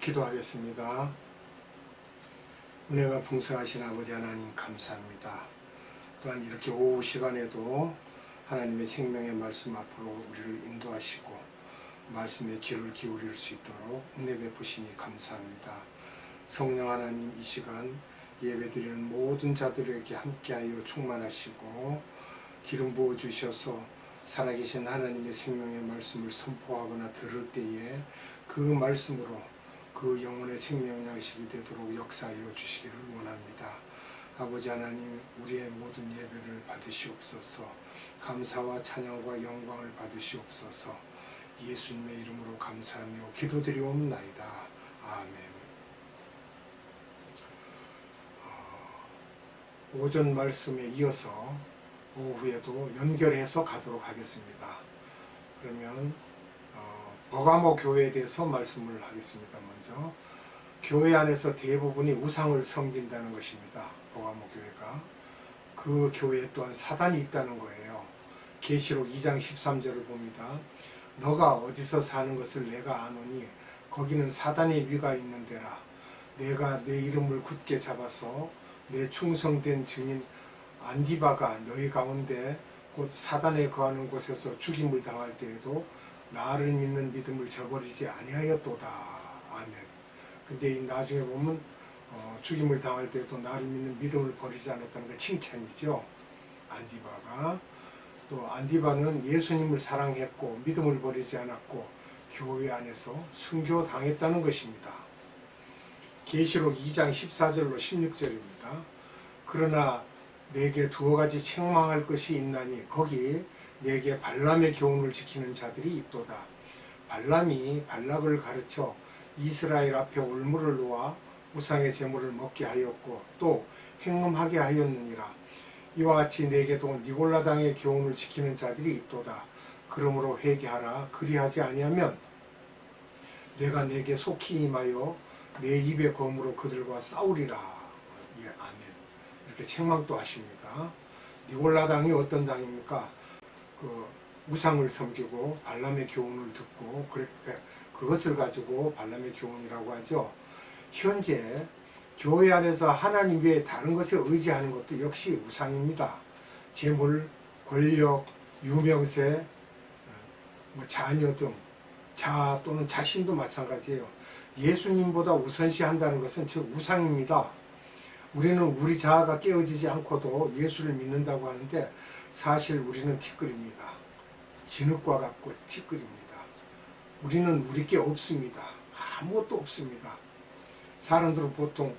기도하겠습니다. 은혜가 풍성하신 아버지 하나님 감사합니다. 또한 이렇게 오후 시간에도 하나님의 생명의 말씀 앞으로 우리를 인도하시고 말씀에 귀를 기울일 수 있도록 은혜 베푸시니 감사합니다. 성령 하나님, 이 시간 예배드리는 모든 자들에게 함께하여 충만하시고 기름 부어 주셔서 살아계신 하나님의 생명의 말씀을 선포하거나 들을 때에 그 말씀으로 그 영혼의 생명 양식이 되도록 역사하여 주시기를 원합니다. 아버지 하나님, 우리의 모든 예배를 받으시옵소서. 감사와 찬양과 영광을 받으시옵소서. 예수님의 이름으로 감사하며 기도드리옵나이다. 아멘. 오전 말씀에 이어서 오후에도 연결해서 가도록 하겠습니다. 그러면 버가모 교회에 대해서 말씀을 하겠습니다. 먼저 교회 안에서 대부분이 우상을 섬긴다는 것입니다. 버가모 교회가. 그 교회에 또한 사단이 있다는 거예요. 계시록 2장 13절을 봅니다. 너가 어디서 사는 것을 내가 아노니 거기는 사단의 위가 있는 데라. 내가 내 이름을 굳게 잡아서 내 충성된 증인 안디바가 너희 가운데 곧 사단에 거하는 곳에서 죽임을 당할 때에도 나를 믿는 믿음을 저버리지 아니하였도다. 아멘. 근데 나중에 보면 죽임을 당할 때도 나를 믿는 믿음을 버리지 않았다는 게 칭찬이죠. 안디바가. 또 안디바는 예수님을 사랑했고 믿음을 버리지 않았고 교회 안에서 순교당했다는 것입니다. 계시록 2장 14절로 16절입니다. 그러나 내게 두어 가지 책망할 것이 있나니 거기 내게 발람의 교훈을 지키는 자들이 있도다. 발람이 발락을 가르쳐 이스라엘 앞에 올무를 놓아 우상의 제물을 먹게 하였고 또 행음하게 하였느니라. 이와 같이 내게도 니골라당의 교훈을 지키는 자들이 있도다. 그러므로 회개하라. 그리하지 아니하면 내가 내게 속히 임하여 내 입의 검으로 그들과 싸우리라. 예, 아멘. 이렇게 책망도 하십니다. 니골라당이 어떤 당입니까? 그 우상을 섬기고 발람의 교훈을 듣고 그것을 가지고 발람의 교훈이라고 하죠. 현재 교회 안에서 하나님 외에 다른 것에 의지하는 것도 역시 우상입니다. 재물, 권력, 유명세, 자녀 등 자아 또는 자신도 마찬가지예요. 예수님보다 우선시한다는 것은 즉 우상입니다. 우리는 우리 자아가 깨어지지 않고도 예수를 믿는다고 하는데 사실 우리는 티끌입니다. 진흙과 같고 티끌입니다. 우리는 우리 게 없습니다. 아무것도 없습니다. 사람들은 보통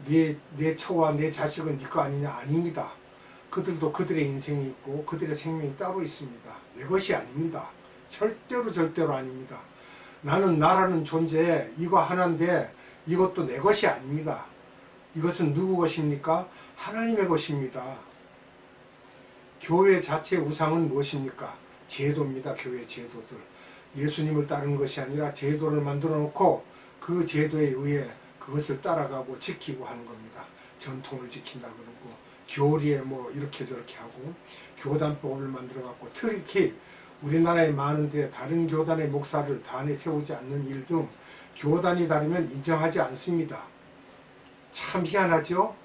내 처와 내 자식은 네 거 아니냐? 아닙니다. 그들도 그들의 인생이 있고 그들의 생명이 따로 있습니다. 내 것이 아닙니다. 절대로 아닙니다. 나는 나라는 존재 이거 하나인데 이것도 내 것이 아닙니다. 이것은 누구 것입니까? 하나님의 것입니다. 교회 자체의 우상은 무엇입니까? 제도입니다. 교회 제도들. 예수님을 따르는 것이 아니라 제도를 만들어 놓고 그 제도에 의해 그것을 따라가고 지키고 하는 겁니다. 전통을 지킨다 그러고 교리에 뭐 이렇게 저렇게 하고 교단법을 만들어 갖고 특히 우리나라에 많은데 다른 교단의 목사를 단에 세우지 않는 일 등 교단이 다르면 인정하지 않습니다. 참 희한하죠?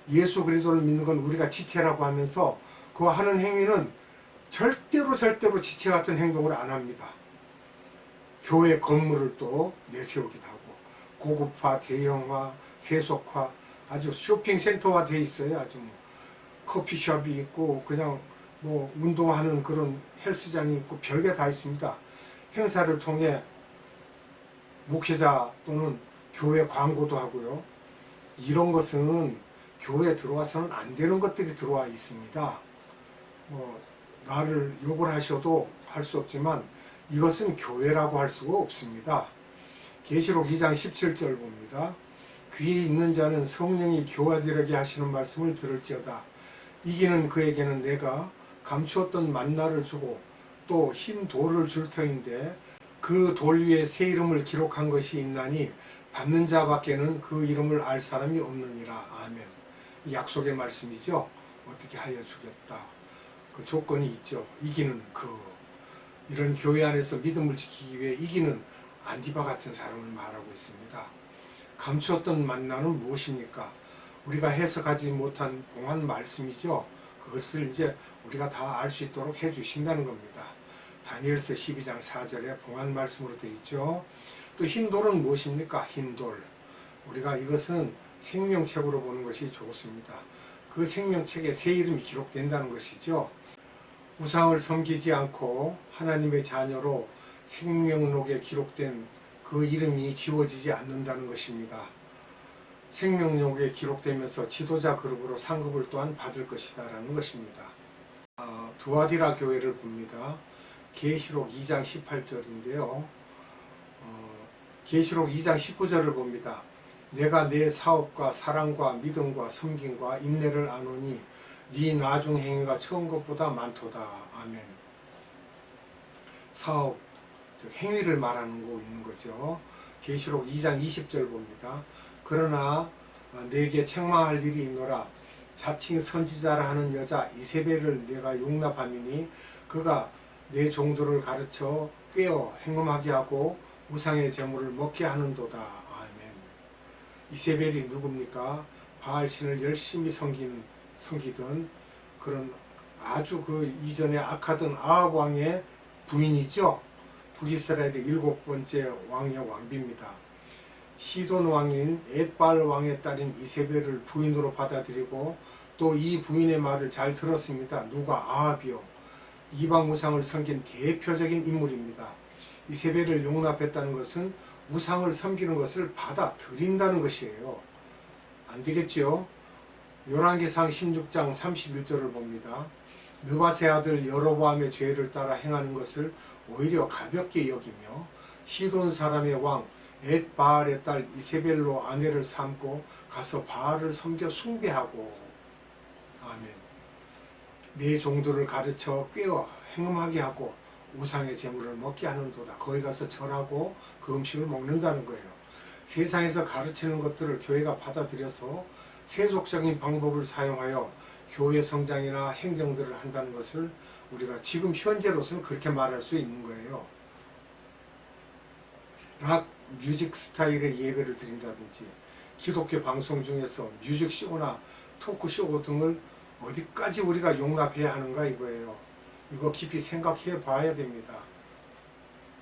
예수 그리스도를 믿는 건 우리가 지체라고 하면서 그 하는 행위는 절대로 지체 같은 행동을 안 합니다. 교회 건물을 또 내세우기도 하고 고급화, 대형화, 세속화, 아주 쇼핑센터화 돼 있어요. 아주 뭐 커피숍이 있고 그냥 뭐 운동하는 그런 헬스장이 있고 별게 다 있습니다. 행사를 통해 목회자 또는 교회 광고도 하고요. 이런 것은 교회에 들어와서는 안 되는 것들이 들어와 있습니다. 뭐 나를 욕을 하셔도 할 수 없지만 이것은 교회라고 할 수가 없습니다. 계시록 2장 17절 봅니다. 귀에 있는 자는 성령이 교화되게 하시는 말씀을 들을지어다. 이기는 그에게는 내가 감추었던 만나를 주고 또 흰 돌을 줄 터인데 그 돌 위에 새 이름을 기록한 것이 있나니 받는 자밖에는 그 이름을 알 사람이 없느니라. 아멘. 약속의 말씀이죠. 어떻게 하여 주겠다. 그 조건이 있죠. 이기는 이런 교회 안에서 믿음을 지키기 위해 이기는 안디바 같은 사람을 말하고 있습니다. 감추었던 만나는 무엇입니까? 우리가 해석하지 못한 봉한 말씀이죠. 그것을 이제 우리가 다 알 수 있도록 해주신다는 겁니다. 다니엘서 12장 4절에 봉한 말씀으로 되어 있죠. 또 흰돌은 무엇입니까? 흰돌. 우리가 이것은 생명책으로 보는 것이 좋습니다. 그 생명책에 새 이름이 기록된다는 것이죠. 우상을 섬기지 않고 하나님의 자녀로 생명록에 기록된 그 이름이 지워지지 않는다는 것입니다. 생명록에 기록되면서 지도자 그룹으로 상급을 또한 받을 것이다 라는 것입니다. 두아디라 교회를 봅니다. 계시록 2장 18절인데요. 계시록 2장 19절을 봅니다. 내가 내 사업과 사랑과 믿음과 섬김과 인내를 아노니 네 나중 행위가 처음 것보다 많도다. 아멘. 사업, 즉 행위를 말하는 거 있는 거죠. 계시록 2장 20절 봅니다. 그러나 내게 책망할 일이 있노라. 자칭 선지자라 하는 여자 이세벨을 내가 용납함이니 그가 내 종들을 가르쳐 꾀어 행음하게 하고 우상의 제물을 먹게 하는도다. 아멘. 이세벨이 누굽니까? 바알신을 열심히 섬기던 그런 아주 그 이전에 악하던 아합 왕의 부인이죠. 북이스라엘의 7번째 왕의 왕비입니다. 시돈 왕인 엣바알 왕의 딸인 이세벨을 부인으로 받아들이고 또 이 부인의 말을 잘 들었습니다. 누가? 아합이요. 이방 우상을 섬긴 대표적인 인물입니다. 이세벨을 용납했다는 것은 우상을 섬기는 것을 받아들인다는 것이에요. 안 되겠죠? 열왕기상 16장 31절을 봅니다. 느바세 아들 여로보암의 죄를 따라 행하는 것을 오히려 가볍게 여기며 시돈 사람의 왕 엣바알의 딸 이세벨로 아내를 삼고 가서 바알을 섬겨 숭배하고. 아멘. 내 종들을 가르쳐 꾀어 행음하게 하고 우상의 제물을 먹게 하는도다. 거기 가서 절하고 그 음식을 먹는다는 거예요. 세상에서 가르치는 것들을 교회가 받아들여서 세속적인 방법을 사용하여 교회 성장이나 행정들을 한다는 것을 우리가 지금 현재로서는 그렇게 말할 수 있는 거예요. 락 뮤직 스타일의 예배를 드린다든지 기독교 방송 중에서 뮤직쇼나 토크쇼 등을 어디까지 우리가 용납해야 하는가 이거예요. 이거 깊이 생각해 봐야 됩니다.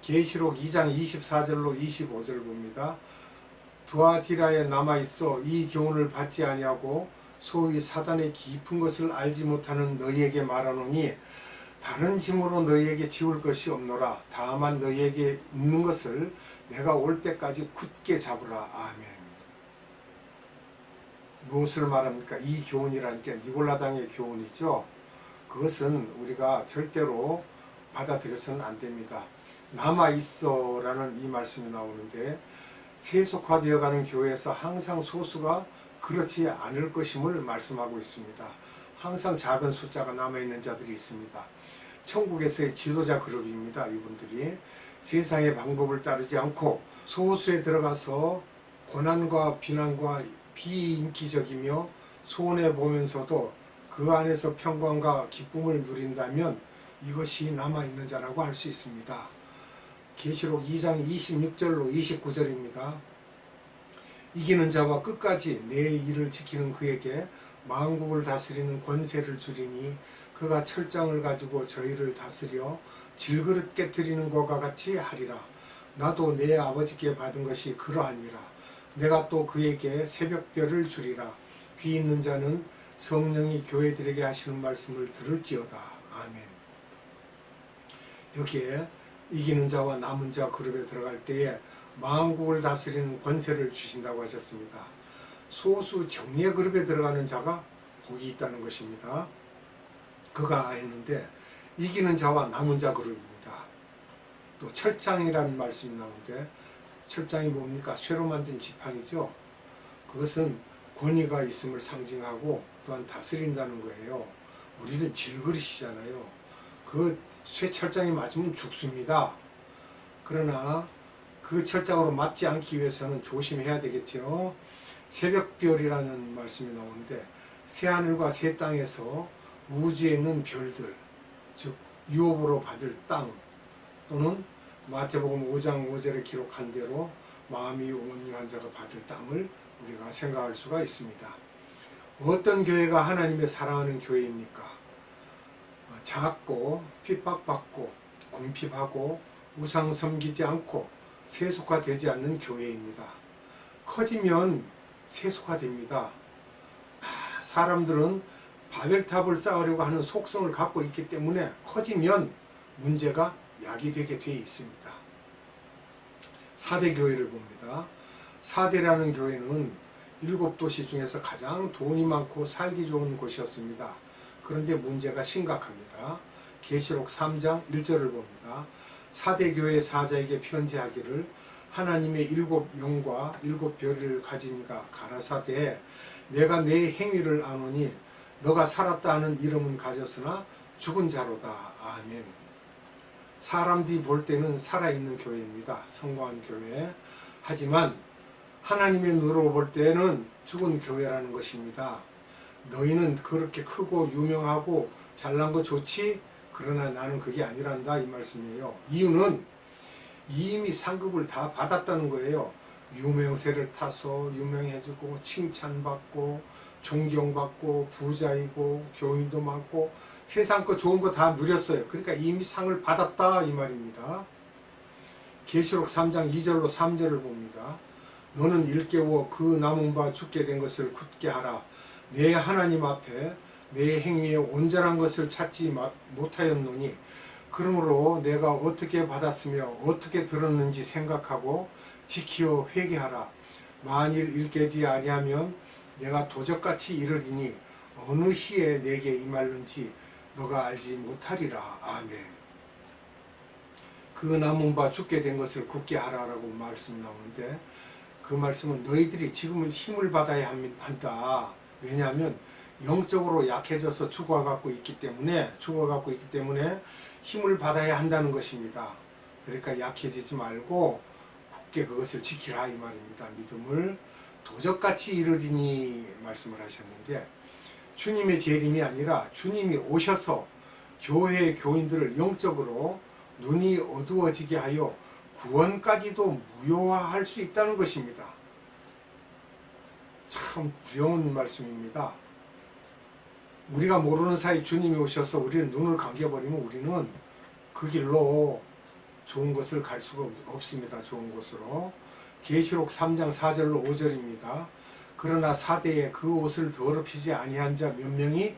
계시록 2장 24절로 25절을 봅니다. 두아디라에 남아있어 이 교훈을 받지 아니하고 소위 사단의 깊은 것을 알지 못하는 너희에게 말하노니 다른 짐으로 너희에게 지울 것이 없노라. 다만 너희에게 있는 것을 내가 올 때까지 굳게 잡으라. 아멘. 무엇을 말합니까? 이 교훈이라는 게 니골라당의 교훈이죠. 그것은 우리가 절대로 받아들여서는 안 됩니다. 남아있어 라는 이 말씀이 나오는데 세속화되어가는 교회에서 항상 소수가 그렇지 않을 것임을 말씀하고 있습니다. 항상 작은 숫자가 남아있는 자들이 있습니다. 천국에서의 지도자 그룹입니다. 이분들이 세상의 방법을 따르지 않고 소수에 들어가서 고난과 비난과 비인기적이며 손해보면서도 그 안에서 평강과 기쁨을 누린다면 이것이 남아있는 자라고 할 수 있습니다. 계시록 2장 26절로 29절입니다. 이기는 자와 끝까지 내 일을 지키는 그에게 만국을 다스리는 권세를 주리니 그가 철장을 가지고 저희를 다스려 질그릇 깨뜨리는 것과 같이 하리라. 나도 내 아버지께 받은 것이 그러하니라. 내가 또 그에게 새벽별을 주리라. 귀 있는 자는 성령이 교회들에게 하시는 말씀을 들을지어다. 아멘. 여기에 이기는 자와 남은 자 그룹에 들어갈 때에 만국을 다스리는 권세를 주신다고 하셨습니다. 소수 정예 그룹에 들어가는 자가 복이 있다는 것입니다. 그가 했는데 이기는 자와 남은 자 그룹입니다. 또 철장이라는 말씀이 나오는데 철장이 뭡니까? 쇠로 만든 지팡이죠. 그것은 권위가 있음을 상징하고 또한 다스린다는 거예요. 우리는 질그릇이잖아요. 그 쇠철장이 맞으면 죽습니다. 그러나 그 철장으로 맞지 않기 위해서는 조심해야 되겠죠. 새벽별이라는 말씀이 나오는데 새하늘과 새 땅에서 우주에 있는 별들, 즉 유업으로 받을 땅, 또는 마태복음 5장 5절에 기록한 대로 마음이 온유한 자가 받을 땅을 우리가 생각할 수가 있습니다. 어떤 교회가 하나님의 사랑하는 교회입니까? 작고 핍박받고 궁핍하고 우상 섬기지 않고 세속화되지 않는 교회입니다. 커지면 세속화됩니다. 사람들은 바벨탑을 쌓으려고 하는 속성을 갖고 있기 때문에 커지면 문제가 야기되게 되어 있습니다. 4대 교회를 봅니다. 4대라는 교회는 7도시 중에서 가장 돈이 많고 살기 좋은 곳이었습니다. 그런데 문제가 심각합니다. 계시록 3장 1절을 봅니다. 4대 교회 사자에게 편지하기를 하나님의 7 영과 7 별을 가진 이가 가라사대 내가 내 행위를 아노니 너가 살았다 하는 이름은 가졌으나 죽은 자로다. 아멘. 사람들이 볼 때는 살아있는 교회입니다. 성공한 교회. 하지만 하나님의 눈으로 볼 때는 죽은 교회라는 것입니다. 너희는 그렇게 크고 유명하고 잘난 거 좋지? 그러나 나는 그게 아니란다 이 말씀이에요. 이유는 이미 상급을 다 받았다는 거예요. 유명세를 타서 유명해지고 칭찬받고 존경받고 부자이고 교인도 많고 세상 거 좋은 거 다 누렸어요. 그러니까 이미 상을 받았다 이 말입니다. 계시록 3장 2절로 3절을 봅니다. 너는 일깨워 그 남은 바 죽게 된 것을 굳게 하라. 내 하나님 앞에 내 행위에 온전한 것을 찾지 못하였노니 그러므로 내가 어떻게 받았으며 어떻게 들었는지 생각하고 지키어 회개하라. 만일 일깨지 아니하면 내가 도적같이 이르리니 어느 시에 내게 임할는지 너가 알지 못하리라. 아멘. 그 남은 바 죽게 된 것을 굳게 하라라고 말씀이 나오는데 그 말씀은 너희들이 지금은 힘을 받아야 한다. 왜냐하면 영적으로 약해져서 죽어가고 있기 때문에 힘을 받아야 한다는 것입니다. 그러니까 약해지지 말고 굳게 그것을 지키라 이 말입니다. 믿음을 도적같이 이르리니 말씀을 하셨는데 주님의 재림이 아니라 주님이 오셔서 교회의 교인들을 영적으로 눈이 어두워지게 하여 구원까지도 무효화할 수 있다는 것입니다. 참 두려운 말씀입니다. 우리가 모르는 사이 주님이 오셔서 우리는 눈을 감겨버리면 우리는 그 길로 좋은 것을 갈 수가 없습니다. 좋은 곳으로. 계시록 3장 4절로 5절입니다. 그러나 사대에 그 옷을 더럽히지 아니한 자 몇 명이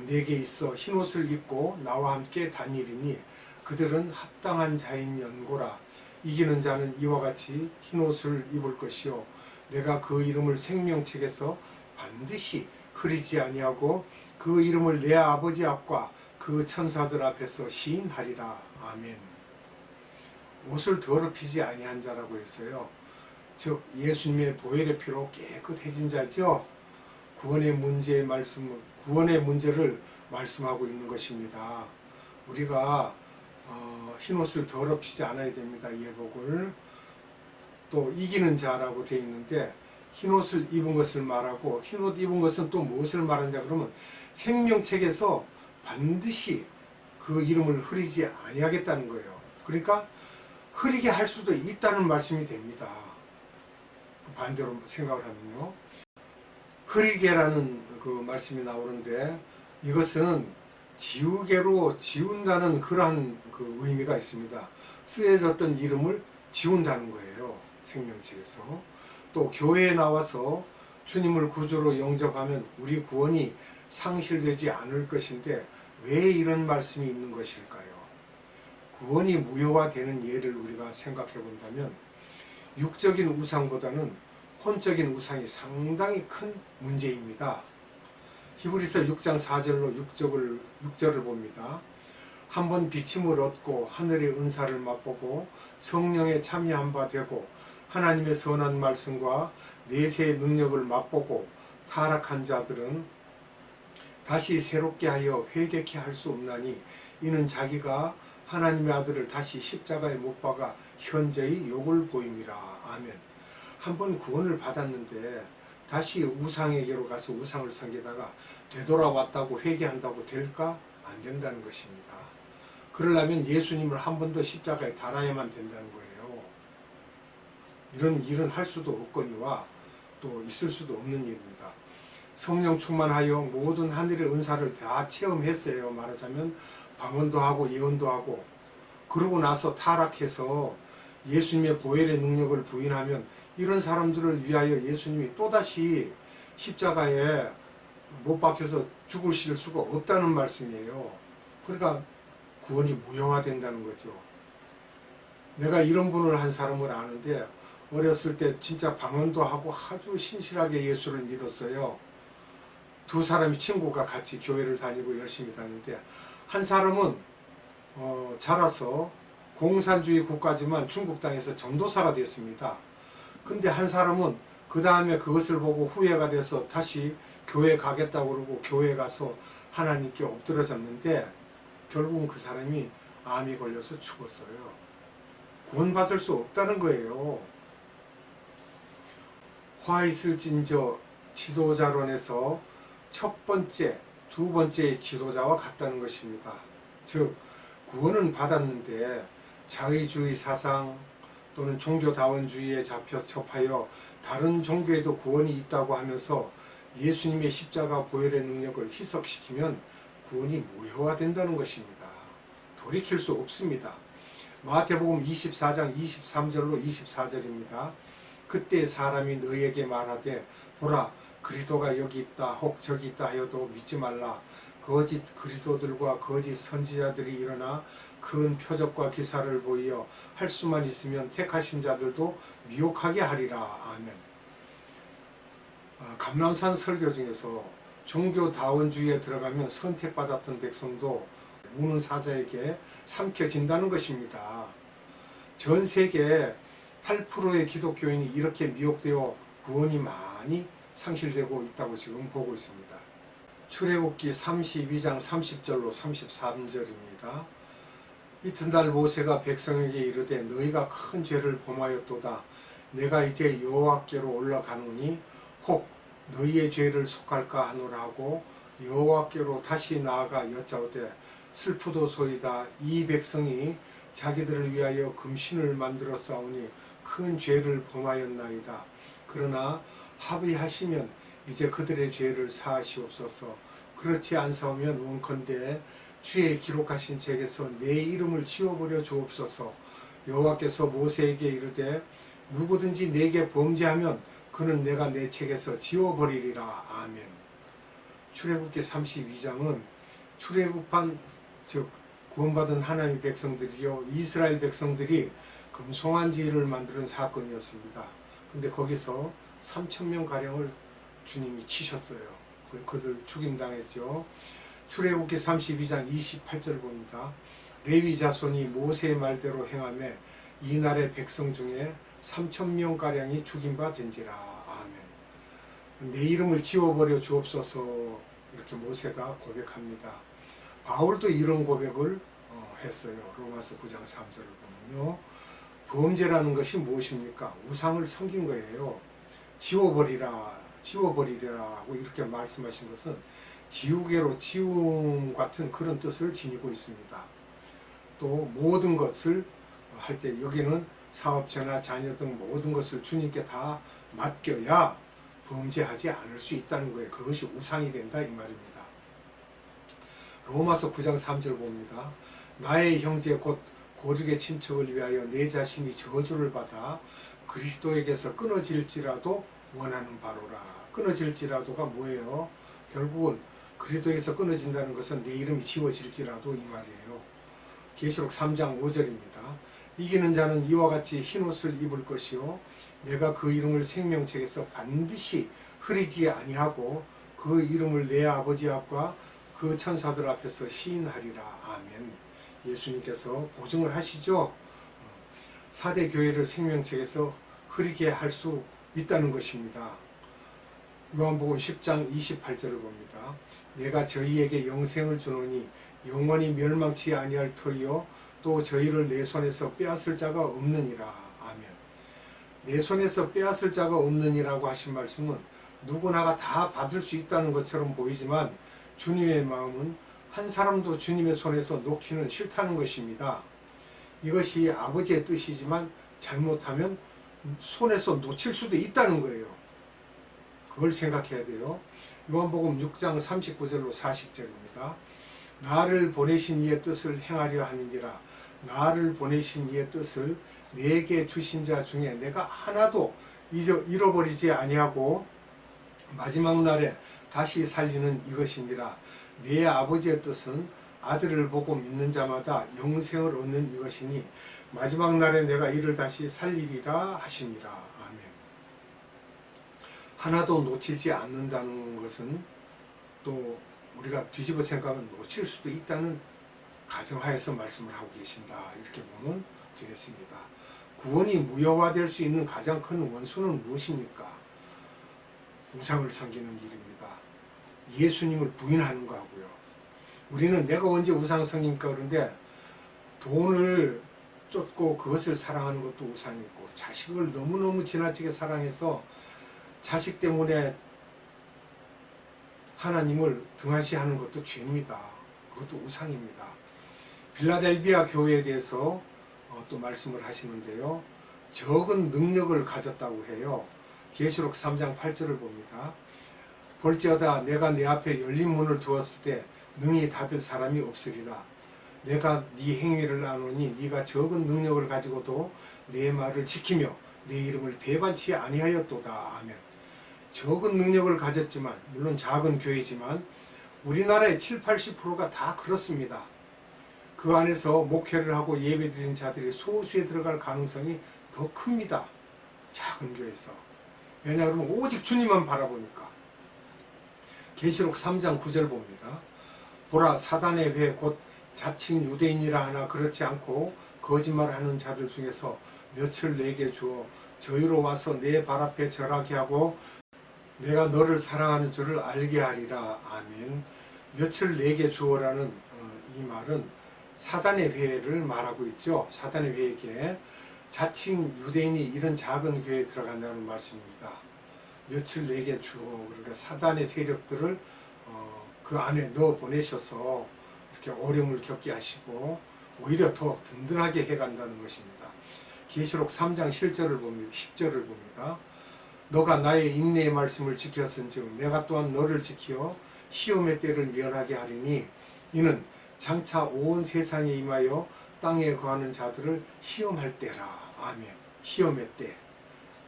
내게 있어 흰 옷을 입고 나와 함께 다니리니 그들은 합당한 자인 연고라. 이기는 자는 이와 같이 흰 옷을 입을 것이요 내가 그 이름을 생명책에서 반드시 흐리지 아니하고 그 이름을 내 아버지 앞과 그 천사들 앞에서 시인하리라. 아멘. 옷을 더럽히지 아니한 자라고 했어요. 즉 예수님의 보혈의 피로 깨끗해진 자죠. 구원의 문제를 말씀하고 있는 것입니다. 우리가 흰옷을 더럽히지 않아야 됩니다. 예복을. 또 이기는 자라고 되어 있는데 흰옷을 입은 것을 말하고 흰옷 입은 것은 또 무엇을 말하냐 그러면 생명책에서 반드시 그 이름을 흐리지 아니하겠다는 거예요. 그러니까 흐리게 할 수도 있다는 말씀이 됩니다. 반대로 생각을 하면요. 흐리게라는 그 말씀이 나오는데 이것은 지우개로 지운다는 그러한 그 의미가 있습니다. 쓰여졌던 이름을 지운다는 거예요. 생명책에서. 또 교회에 나와서 주님을 구주로 영접하면 우리 구원이 상실되지 않을 것인데 왜 이런 말씀이 있는 것일까요? 구원이 무효화되는 예를 우리가 생각해 본다면 육적인 우상보다는 혼적인 우상이 상당히 큰 문제입니다. 히브리서 6장 4절로 6절을 봅니다. 한번 비침을 얻고 하늘의 은사를 맛보고 성령에 참여한 바 되고 하나님의 선한 말씀과 내세의 능력을 맛보고 타락한 자들은 다시 새롭게 하여 회개케 할 수 없나니 이는 자기가 하나님의 아들을 다시 십자가에 못 박아 현재의 욕을 보임이라. 아멘. 한번 구원을 받았는데 다시 우상에게로 가서 우상을 섬기다가 되돌아왔다고 회개한다고 될까? 안 된다는 것입니다. 그러려면 예수님을 한 번 더 십자가에 달아야만 된다는 거예요. 이런 일은 할 수도 없거니와 또 있을 수도 없는 일입니다. 성령 충만하여 모든 하늘의 은사를 다 체험했어요. 말하자면 방언도 하고 예언도 하고, 그러고 나서 타락해서 예수님의 보혈의 능력을 부인하면 이런 사람들을 위하여 예수님이 또다시 십자가에 못 박혀서 죽으실 수가 없다는 말씀이에요. 그러니까 구원이 무효화된다는 거죠. 내가 이런 분을 한 사람을 아는데 어렸을 때 진짜 방언도 하고 아주 신실하게 예수를 믿었어요. 두 사람이 친구가 같이 교회를 다니고 열심히 다니는데, 한 사람은 자라서 공산주의 국가지만 중국 땅에서 전도사가 됐습니다. 근데 한 사람은 그 다음에 그것을 보고 후회가 돼서 다시 교회 가겠다고 그러고 교회 가서 하나님께 엎드러졌는데 결국은 그 사람이 암이 걸려서 죽었어요. 구원받을 수 없다는 거예요. 화 있을진저 지도자론에서 첫 번째, 두 번째 지도자와 같다는 것입니다. 즉 구원은 받았는데 자의주의 사상 또는 종교다원주의에 접하여 다른 종교에도 구원이 있다고 하면서 예수님의 십자가 보혈의 능력을 희석시키면 구원이 무효화된다는 것입니다. 돌이킬 수 없습니다. 마태복음 24장 23절로 24절입니다. 그때 사람이 너희에게 말하되 보라 그리스도가 여기 있다 혹 저기 있다 하여도 믿지 말라. 거짓 그리스도들과 거짓 선지자들이 일어나 큰 표적과 기사를 보이어 할 수만 있으면 택하신 자들도 미혹하게 하리라. 아멘. 감람산 설교 중에서 종교다원주의에 들어가면 선택받았던 백성도 우는 사자에게 삼켜진다는 것입니다. 전 세계 8%의 기독교인이 이렇게 미혹되어 구원이 많이 상실되고 있다고 지금 보고 있습니다. 출애굽기 32장 30절로 33절입니다. 이튿날 모세가 백성에게 이르되 너희가 큰 죄를 범하였도다. 내가 이제 여호와께로 올라가노니 혹 너희의 죄를 속할까 하노라 하고 여호와께로 다시 나아가 여짜오되 슬프도소이다. 이 백성이 자기들을 위하여 금신을 만들어 싸우니 큰 죄를 범하였나이다. 그러나 합의하시면 이제 그들의 죄를 사하시옵소서. 그렇지 않사오면 원컨대 주의 기록하신 책에서 내 이름을 지워버려 주옵소서. 여호와께서 모세에게 이르되 누구든지 내게 범죄하면 그는 내가 내 책에서 지워버리리라. 아멘. 출애굽기 32장은 출애굽한 즉 구원받은 하나님의 백성들이요 이스라엘 백성들이 금송아지를 만드는 사건이었습니다. 근데 거기서 3,000명 가량을 주님이 치셨어요. 그들 죽임당했죠. 출애굽기 32장 28절 봅니다. 레위 자손이 모세의 말대로 행하며 이날의 백성 중에 3,000명 가량이 죽임 바 된지라. 아멘. 내 이름을 지워버려 주옵소서. 이렇게 모세가 고백합니다. 바울도 이런 고백을 했어요. 로마서 9장 3절을 보면요. 범죄라는 것이 무엇입니까? 우상을 섬긴 거예요. 지워버리라고 이렇게 말씀하신 것은 지우개로 지움 같은 그런 뜻을 지니고 있습니다. 또 모든 것을 할 때 여기는 사업체나 자녀 등 모든 것을 주님께 다 맡겨야 범죄하지 않을 수 있다는 거예요. 그것이 우상이 된다 이 말입니다. 로마서 9장 3절 봅니다. 나의 형제 곧 고륙의 친척을 위하여 내 자신이 저주를 받아 그리스도에게서 끊어질지라도 원하는 바로라. 끊어질지라도가 뭐예요? 결국은 그리스도에게서 끊어진다는 것은 내 이름이 지워질지라도 이 말이에요. 계시록 3장 5절입니다. 이기는 자는 이와 같이 흰옷을 입을 것이요 내가 그 이름을 생명책에서 반드시 흐리지 아니하고 그 이름을 내 아버지 앞과 그 천사들 앞에서 시인하리라. 아멘. 예수님께서 보증을 하시죠. 4대 교회를 생명책에서 흐리게 할 수 있다는 것입니다. 요한복음 10장 28절을 봅니다. 내가 저희에게 영생을 주노니 영원히 멸망치 아니할 터이요 또 저희를 내 손에서 빼앗을 자가 없느니라. 아멘. 내 손에서 빼앗을 자가 없느니라고 하신 말씀은 누구나가 다 받을 수 있다는 것처럼 보이지만 주님의 마음은 한 사람도 주님의 손에서 놓기는 싫다는 것입니다. 이것이 아버지의 뜻이지만 잘못하면 손에서 놓칠 수도 있다는 거예요. 그걸 생각해야 돼요. 요한복음 6장 39절로 40절입니다. 나를 보내신 이의 뜻을 행하려 함인지라. 나를 보내신 이의 뜻을 내게 주신 자 중에 내가 하나도 잃어버리지 아니하고 마지막 날에 다시 살리는 이것인지라. 내 아버지의 뜻은 아들을 보고 믿는 자마다 영생을 얻는 이것이니 마지막 날에 내가 이를 다시 살리리라 하시니라. 아멘. 하나도 놓치지 않는다는 것은 또 우리가 뒤집어 생각하면 놓칠 수도 있다는 가정하에서 말씀을 하고 계신다. 이렇게 보면 되겠습니다. 구원이 무효화될 수 있는 가장 큰 원수는 무엇입니까? 우상을 섬기는 일입니다. 예수님을 부인하는 거하고요. 우리는 내가 언제 우상 섬깁니까? 그런데 돈을 쫓고 그것을 사랑하는 것도 우상이고, 자식을 너무너무 지나치게 사랑해서 자식 때문에 하나님을 등한시하는 것도 죄입니다. 그것도 우상입니다. 빌라델비아 교회에 대해서 또 말씀을 하시는데요. 적은 능력을 가졌다고 해요. 계시록 3장 8절을 봅니다. 볼지어다 내가 내 앞에 열린 문을 두었을 때 능히 닫을 사람이 없으리라. 내가 네 행위를 아노니 네가 적은 능력을 가지고도 내 말을 지키며 내 이름을 배반치 아니하였도다. 아멘. 적은 능력을 가졌지만, 물론 작은 교회지만 우리나라의 7, 80%가 다 그렇습니다. 그 안에서 목회를 하고 예배드리는 자들이 소수에 들어갈 가능성이 더 큽니다. 작은 교회에서. 왜냐하면 오직 주님만 바라보니까. 계시록 3장 9절 봅니다. 보라, 사단의 회 곧 자칭 유대인이라 하나 그렇지 않고 거짓말하는 자들 중에서 몇을 내게 주어 저희로 와서 내 발 앞에 절하게 하고 내가 너를 사랑하는 줄을 알게 하리라. 아멘. 몇을 내게 주어라는 이 말은 사단의 회를 말하고 있죠. 사단의 회에게 자칭 유대인이 이런 작은 교회에 들어간다는 말씀입니다. 몇을 내게 주어, 그러니까 사단의 세력들을 그 안에 넣어 보내셔서 이렇게 어려움을 겪게 하시고 오히려 더 든든하게 해간다는 것입니다. 계시록 3장 10절을 봅니다. 너가 나의 인내의 말씀을 지켰은즉 내가 또한 너를 지켜 시험의 때를 면하게 하리니 이는 장차 온 세상에 임하여 땅에 거하는 자들을 시험할 때라. 아멘. 시험의 때,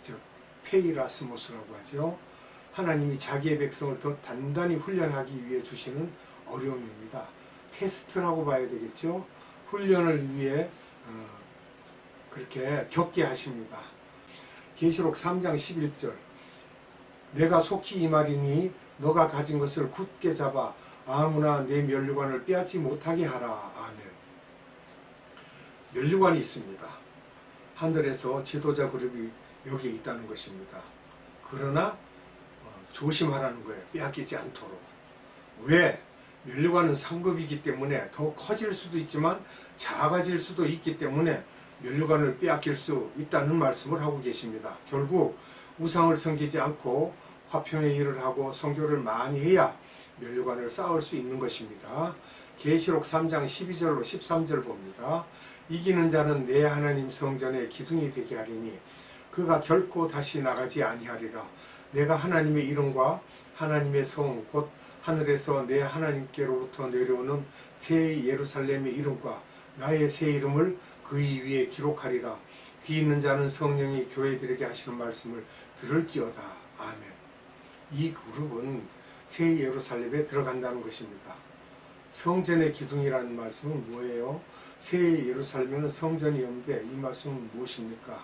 즉 페이라스모스라고 하죠. 하나님이 자기의 백성을 더 단단히 훈련하기 위해 주시는 어려움입니다. 테스트라고 봐야 되겠죠. 훈련을 위해 그렇게 겪게 하십니다. 계시록 3장 11절 내가 속히 이 말이니 너가 가진 것을 굳게 잡아 아무나 내 면류관을 빼앗지 못하게 하라. 아멘. 면류관이 있습니다. 하늘에서 지도자 그룹이 여기에 있다는 것입니다. 그러나 조심하라는 거예요. 빼앗기지 않도록. 왜? 면류관은 상급이기 때문에 더 커질 수도 있지만 작아질 수도 있기 때문에 면류관을 빼앗길 수 있다는 말씀을 하고 계십니다. 결국 우상을 섬기지 않고 화평의 일을 하고 선교를 많이 해야 면류관을 쌓을 수 있는 것입니다. 계시록 3장 12절로 13절 봅니다. 이기는 자는 내 하나님 성전의 기둥이 되게 하리니 그가 결코 다시 나가지 아니하리라. 내가 하나님의 이름과 하나님의 성 곧 하늘에서 내 하나님께로부터 내려오는 새 예루살렘의 이름과 나의 새 이름을 그 위에 기록하리라. 귀 있는 자는 성령이 교회들에게 하시는 말씀을 들을지어다. 아멘. 이 그룹은 새 예루살렘에 들어간다는 것입니다. 성전의 기둥이라는 말씀은 뭐예요? 새 예루살렘에는 성전이 없는데 이 말씀은 무엇입니까?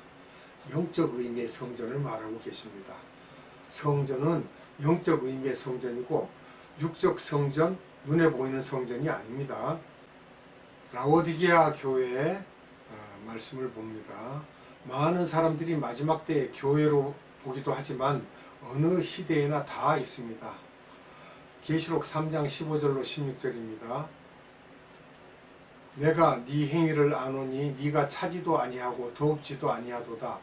영적 의미의 성전을 말하고 계십니다. 성전은 영적 의미의 성전이고 육적 성전, 눈에 보이는 성전이 아닙니다. 라오디게아 교회의 말씀을 봅니다. 많은 사람들이 마지막 때에 교회로 보기도 하지만 어느 시대에나 다 있습니다. 계시록 3장 15절로 16절입니다. 내가 네 행위를 아노니 네가 차지도 아니하고 더웁지도 아니하도다.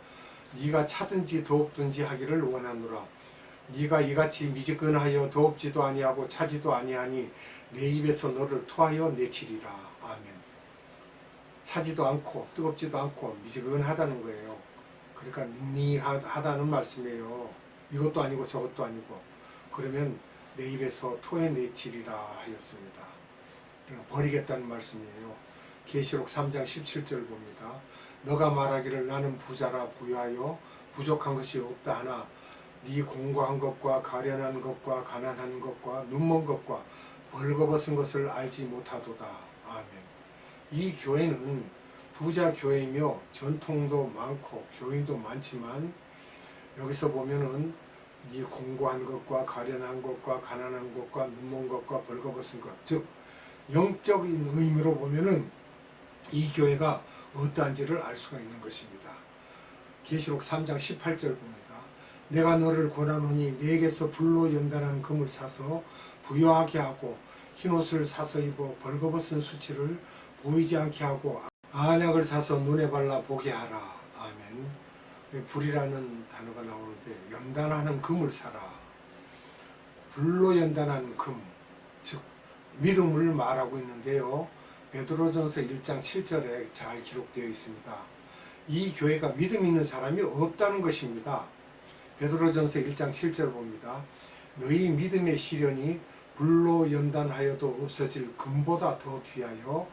네가 차든지 더웁든지 하기를 원하노라. 네가 이같이 미지근하여 더웁지도 아니하고 차지도 아니하니 내 입에서 너를 토하여 내치리라. 아멘. 차지도 않고 뜨겁지도 않고 미지근하다는 거예요. 그러니까 닝닝하다는 말씀이에요. 이것도 아니고 저것도 아니고. 그러면 내 입에서 토해내치리라 하였습니다. 버리겠다는 말씀이에요. 계시록 3장 17절 봅니다. 너가 말하기를 나는 부자라 부유하여 부족한 것이 없다 하나 네 공고한 것과 가련한 것과 가난한 것과 눈먼 것과 벌거벗은 것을 알지 못하도다. 아멘. 이 교회는 부자 교회이며 전통도 많고 교인도 많지만 여기서 보면은 네 공고한 것과 가련한 것과 가난한 것과 눈먼 것과 벌거벗은 것, 즉 영적인 의미로 보면은 이 교회가 어떠한지를 알 수가 있는 것입니다. 계시록 3장 18절 봅니다. 내가 너를 권하노니 내게서 불로 연단한 금을 사서 부유하게 하고 흰옷을 사서 입어 벌거벗은 수치를 보이지 않게 하고 안약을 사서 눈에 발라 보게 하라. 아멘. 불이라는 단어가 나오는데 연단하는 금을 사라. 불로 연단한 금, 즉 믿음을 말하고 있는데요. 베드로전서 1장 7절에 잘 기록되어 있습니다. 이 교회가 믿음 있는 사람이 없다는 것입니다. 베드로전서 1장 7절 봅니다. 너희 믿음의 시련이 불로 연단하여도 없어질 금보다 더 귀하여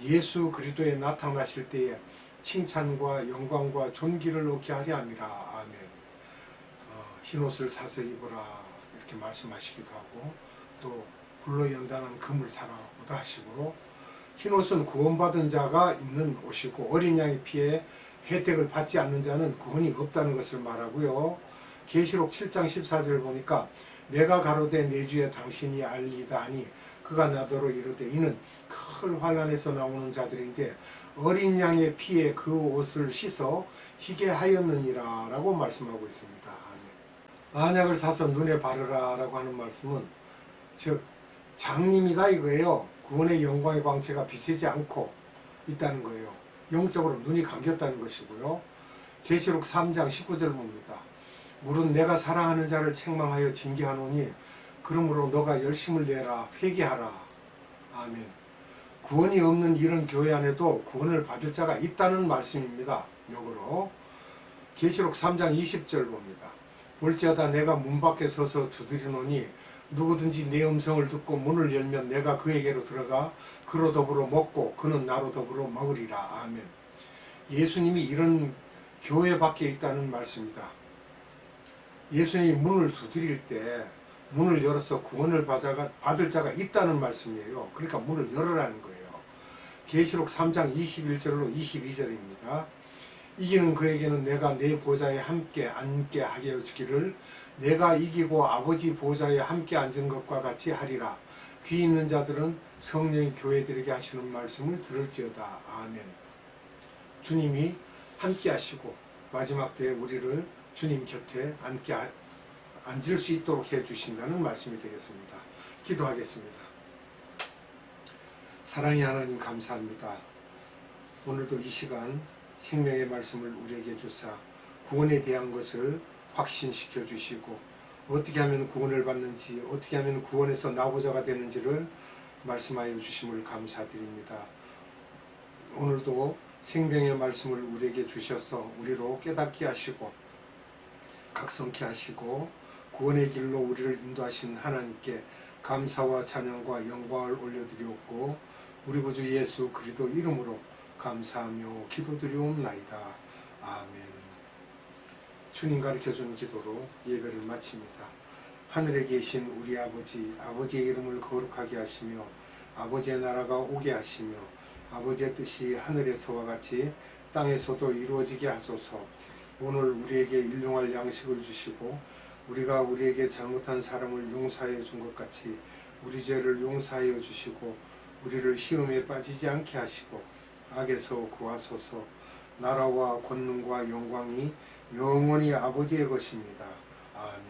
예수 그리스도에 나타나실 때에 칭찬과 영광과 존귀를 얻게 하려 함이라. 아멘. 흰옷을 사서 입으라 이렇게 말씀하시기도 하고 또 불로 연단한 금을 사라고도 하시고 흰옷은 구원받은 자가 입는 옷이고 어린 양의 피에 혜택을 받지 않는 자는 구원이 없다는 것을 말하고요. 계시록 7장 14절 보니까 내가 가로되 내 주에 당신이 알리다 하니 그가 나더러 이르되 이는 큰 환난에서 나오는 자들인데 어린 양의 피에 그 옷을 씻어 희게 하였느니라 라고 말씀하고 있습니다. 아멘. 안약을 사서 눈에 바르라 라고 하는 말씀은 즉 장님이다 이거예요. 구원의 영광의 광채가 비치지 않고 있다는 거예요. 영적으로 눈이 감겼다는 것이고요. 계시록 3장 19절 봅니다. 물은 내가 사랑하는 자를 책망하여 징계하노니 그러므로 너가 열심을 내라 회개하라. 아멘. 구원이 없는 이런 교회 안에도 구원을 받을 자가 있다는 말씀입니다. 역으로 계시록 3장 20절 봅니다. 볼지어다 내가 문 밖에 서서 두드리노니 누구든지 내 음성을 듣고 문을 열면 내가 그에게로 들어가 그로 더불어 먹고 그는 나로 더불어 먹으리라. 아멘. 예수님이 이런 교회 밖에 있다는 말씀입니다. 예수님이 문을 두드릴 때 문을 열어서 구원을 받을 자가 있다는 말씀이에요. 그러니까 문을 열으라는 거예요. 계시록 3장 21절로 22절입니다. 이기는 그에게는 내가 내 보좌에 함께 앉게 하게 주기를 내가 이기고 아버지 보좌에 함께 앉은 것과 같이 하리라. 귀 있는 자들은 성령이 교회들에게 하시는 말씀을 들을지어다. 아멘. 주님이 함께 하시고 마지막 때에 우리를 주님 곁에 앉을 수 있도록 해주신다는 말씀이 되겠습니다. 기도하겠습니다. 사랑의 하나님 감사합니다. 오늘도 이 시간 생명의 말씀을 우리에게 주사 구원에 대한 것을 확신시켜 주시고 어떻게 하면 구원을 받는지 어떻게 하면 구원에서 나오자가 되는지를 말씀하여 주심을 감사드립니다. 오늘도 생명의 말씀을 우리에게 주셔서 우리로 깨닫게 하시고 각성케 하시고 구원의 길로 우리를 인도하신 하나님께 감사와 찬양과 영광을 올려드리옵고 우리 구주 예수 그리스도 이름으로 감사하며 기도드리옵나이다. 아멘. 주님 가르쳐준 기도로 예배를 마칩니다. 하늘에 계신 우리 아버지, 아버지의 이름을 거룩하게 하시며 아버지의 나라가 오게 하시며 아버지의 뜻이 하늘에서와 같이 땅에서도 이루어지게 하소서. 오늘 우리에게 일용할 양식을 주시고 우리가 우리에게 잘못한 사람을 용서하여 준 것 같이 우리 죄를 용서하여 주시고 우리를 시험에 빠지지 않게 하시고 악에서 구하소서. 나라와 권능과 영광이 영원히 아버지의 것입니다. 아멘.